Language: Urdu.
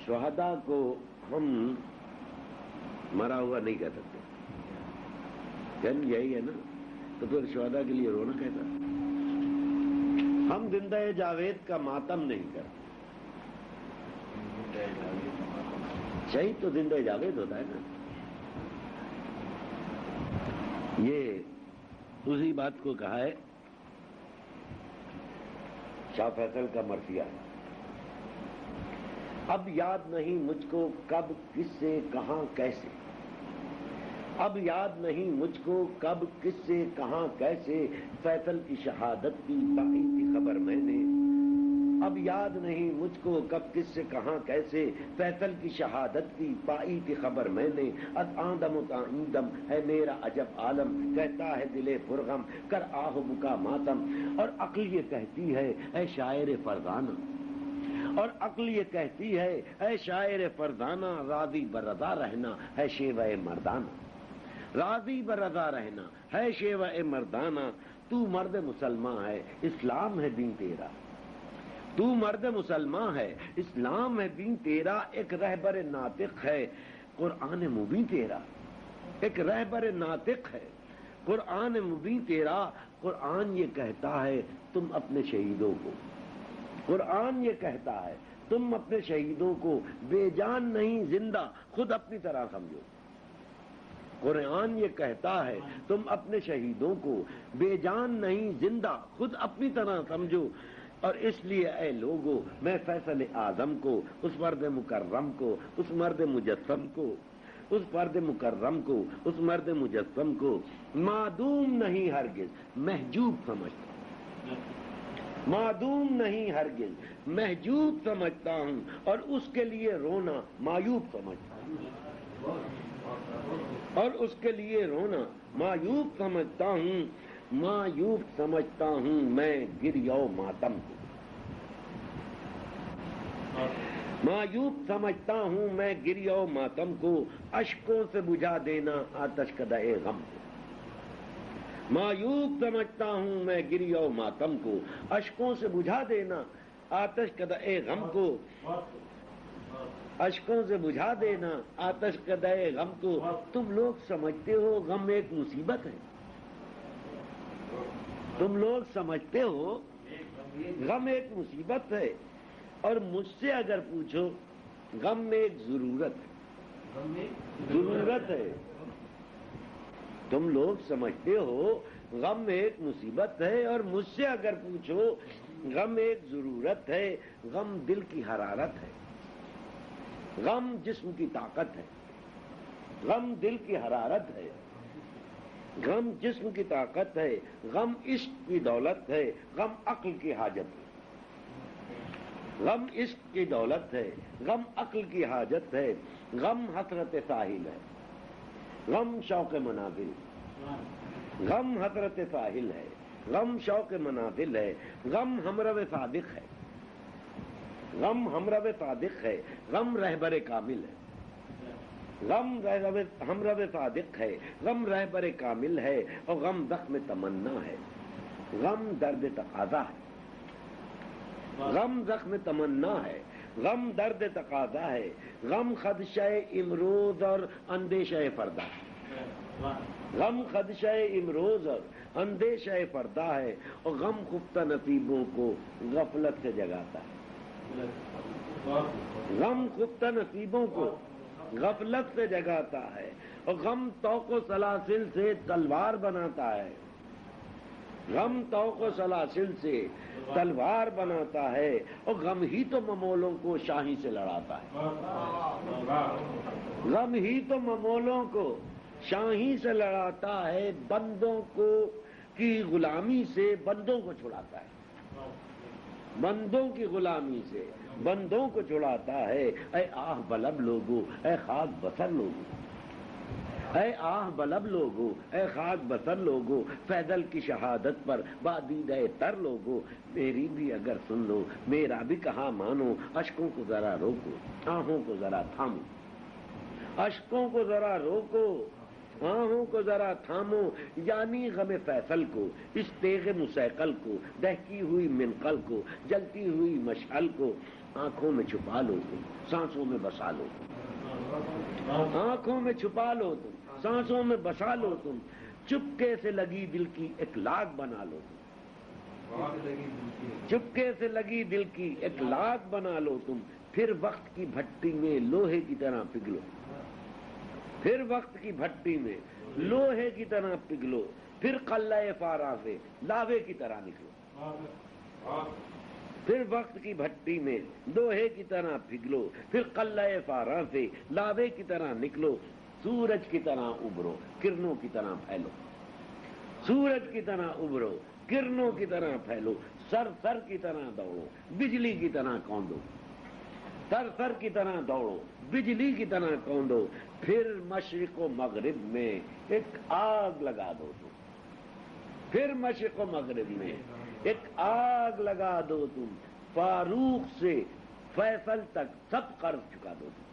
شہداء کو ہم مرا ہوا نہیں کہہ سکتے، یعنی یہی ہے نا، تو پھر شہداء کے لیے رونا کیسا؟ ہم زندہ جاوید کا ماتم نہیں کرتے، شہید تو زندہ جاوید ہوتا ہے نا. یہ اسی بات کو کہا ہے شاہ فیصل کا مرثیہ. اب یاد نہیں مجھ کو کب، کس سے، کہاں، کیسے. اب یاد نہیں مجھ کو کب، کس سے، کہاں، کیسے فیصل کی شہادت کی پائی تھی خبر میں نے. اب یاد نہیں مجھ کو کب، کس سے، کہاں، کیسے فیصل کی شہادت کی پائی تھی خبر میں نے. از آدم و تعیدم ہے میرا عجب عالم، کہتا ہے دل پرغم کر آہ بکا ماتم. اور عقل یہ کہتی ہے اے شاعر فرزانہ، اور عقل یہ کہتی ہے اے شاعر فرزانہ، راضی برضا رہنا ہے شیوہ مردانہ. راضی برضا رہنا ہے شیوہ مردانہ. تو مرد مسلمان ہے اسلام ہے دین تیرا، تو مرد مسلمان ہے اسلام ہے دین تیرا. ایک رہبر ناطق ہے قرآن مبین تیرا، ایک رہبر ناطق ہے قرآن مبین تیرا. قرآن یہ کہتا ہے تم اپنے شہیدوں کو، قرآن یہ کہتا ہے تم اپنے شہیدوں کو بے جان نہیں زندہ خود اپنی طرح سمجھو. قرآن یہ کہتا ہے تم اپنے شہیدوں کو بے جان نہیں زندہ خود اپنی طرح سمجھو. اور اس لیے اے لوگو میں فیصل اعظم کو، اس مرد مکرم کو، اس مرد مجسم کو، اس مرد مکرم کو، اس مرد مجسم کو معدوم نہیں ہرگز محجوب سمجھتا ہوں، معدوم نہیں ہرگز محجوب سمجھتا ہوں. اور اس کے لیے رونا معیوب سمجھتا ہوں، اور اس کے لیے رونا معیوب سمجھتا ہوں. معیوب سمجھتا ہوں میں گریہ و ماتم کو، معیوب سمجھتا ہوں میں گریہ و ماتم کو. اشکوں سے بجھا دینا آتش کدہ غم کو، معیوب سمجھتا ہوں میں گریہ و ماتم کو. اشکوں سے بجھا دینا آتش کدہ غم کو، اشکوں سے بجھا دینا آتش کدہ غم کو. تم لوگ سمجھتے ہو غم ایک مصیبت ہے، تم لوگ سمجھتے ہو غم ایک مصیبت ہے. اور مجھ سے اگر پوچھو غم میں ایک ضرورت ہے، ضرورت ہے. تم لوگ سمجھتے ہو غم ایک مصیبت ہے، اور مجھ سے اگر پوچھو غم ایک ضرورت ہے. غم دل کی حرارت ہے، غم جسم کی طاقت ہے، غم دل کی حرارت ہے، غم جسم کی طاقت ہے. غم عشق کی دولت ہے، غم عقل کی حاجت ہے. غم عشق کی دولت ہے، غم عقل کی حاجت ہے. غم حسرت ساحل ہے، غم شوق منازل، غم حسرت ساحل ہے، غم شوق منازل ہے. غم ہمرو صادق ہے، غم ہمرو صادق ہے. غم رہبر کامل ہے، غم ہمرو صادق ہے. غم رہبر کامل ہے. اور غم زخم تمنا ہے، غم درد تقاضا ہے، غم زخم تمنا ہے، غم درد تقاضا ہے. غم خدشہ امروز اور اندیشہ فردا ہے، غم خدشہ امروز اور اندیشہ فردا ہے. اور غم خفتہ نصیبوں کو غفلت سے جگاتا ہے، غم خفتہ نصیبوں کو غفلت سے جگاتا ہے. اور غم طوق و سلاسل سے تلوار بناتا ہے، غم طوق و سلاسل سے تلوار بناتا ہے. اور غم ہی تو ممولوں کو شاہی سے لڑاتا ہے، غم ہی تو ممولوں کو شاہی سے لڑاتا ہے. بندوں کو کی غلامی سے بندوں کو چھڑاتا ہے، بندوں کی غلامی سے بندوں کو چھڑاتا ہے. اے آہ بلب لوگو، اے خاک بسر لوگو، اے آہ بلب لوگو، اے خاک بسر لوگو. فیضل کی شہادت پر بادیدہ تر لوگو. میری بھی اگر سن لو، میرا بھی کہا مانو. اشکوں کو ذرا روکو، آہوں کو ذرا تھامو، اشکوں کو ذرا روکو، آہوں کو ذرا تھامو. یعنی غم فیصل کو، اس تیغ مسیقل کو، دہکی ہوئی منقل کو، جلتی ہوئی مشعل کو آنکھوں میں چھپا لو تم، سانسوں میں بسا لو تم، آنکھوں میں چھپا لو تم، سانسوں میں بسا لو تم، چپکے سے لگی دل کی ایک لاگ بنا لو تم، چپکے سے لگی دل کی ایک لاگ بنا لو تم، پھر وقت کی بھٹی میں لوہے کی طرح پگھلو، پھر وقت کی بھٹی میں لوہے کی طرح پگھلو، پھر قلعہ فارا سے لاوے کی طرح نکلو، پھر وقت کی بھٹی میں لوہے کی طرح پگھلو، پھر قلعہ فارا سے لاوے کی طرح نکلو، سورج کی طرح ابھرو، کرنوں کی طرح پھیلو، سورج کی طرح ابھرو، کرنوں کی طرح پھیلو، سر سر کی طرح دوڑو، بجلی کی طرح کوندو، سر سر کی طرح دوڑو، بجلی کی طرح کوندو، پھر مشرق و مغرب میں ایک آگ لگا دو تم، پھر مشرق و مغرب میں ایک آگ لگا دو تم، فاروق سے فیصل تک سب قرض چکا دو تم،